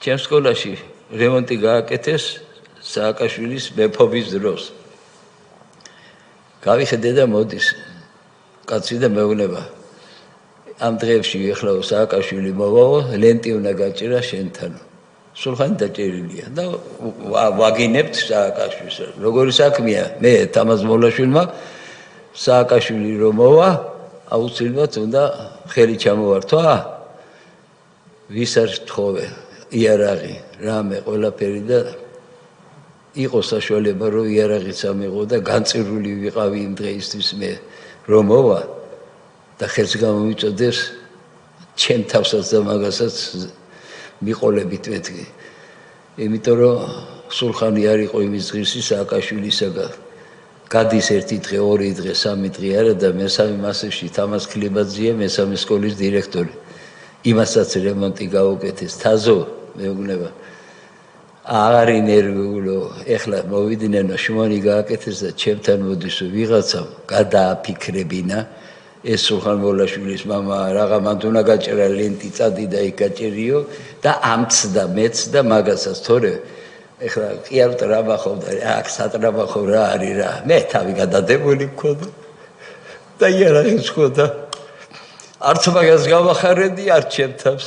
ჩემს სკოლაში რემონტი გააკეთეს სააკაშვილის მეფობის დროს. გავიხედე და მოდის კაცი და მეუბნება ამ დღეებში ეხლა სააკაშვილი მოვაო, ლენტი უნდა გაჭირა შენთან. სულხანი დაჭერილია და ვაგინებთ სააკაშვილს. როგორი საქმეა? მე თამაზ მოლაშვილმა სააკაშვილი რომ მოვა, აუცილებლად უნდა ხელი ჩამოვართვა. ვის არ თხოვე, იარაღი, რამე, ყველაფერი და იყო საშუალება რომ იარაღიც ამიღო და განწირული ვიყავი იმ დღეისთვის მე რომ მოვა და ხელს გამომიწოდეს ჩემ თავსაც და მაგასაც მიყოლებით მეთქი. იმიტომ რომ სულხანი არ იყო იმის ღირსი სააკაშვილისაგან. გადის ერთი დღე, ორი დღე, სამი დღე არა და მესამე მასებში თამაზ ქლებაძეა მესამე სკოლის დირექტორი. იმასაც რემონტი გაუკეთეს თაზო მეუბნება. აღარ ინერვიულო, ეხლა მოვიდნენ შუანი გააკეთეს და ჩემთან მოდის ვიღაცამ გადააფიქრებინა ეს სულხან მოლაშვილის მამა რაღა მან უნდა გაჭერა ლენტი წადი და იქ გაჭერიო და ამც და მეც და მაგასაც თორე ეხლა კი არ ტრაბახობდა აქ სატრაბახო რა არის რა მე თავი გადადებული მქონდა და იარაღიც მქონდა არც მაგას გავახარებდი არ ჩემ თავს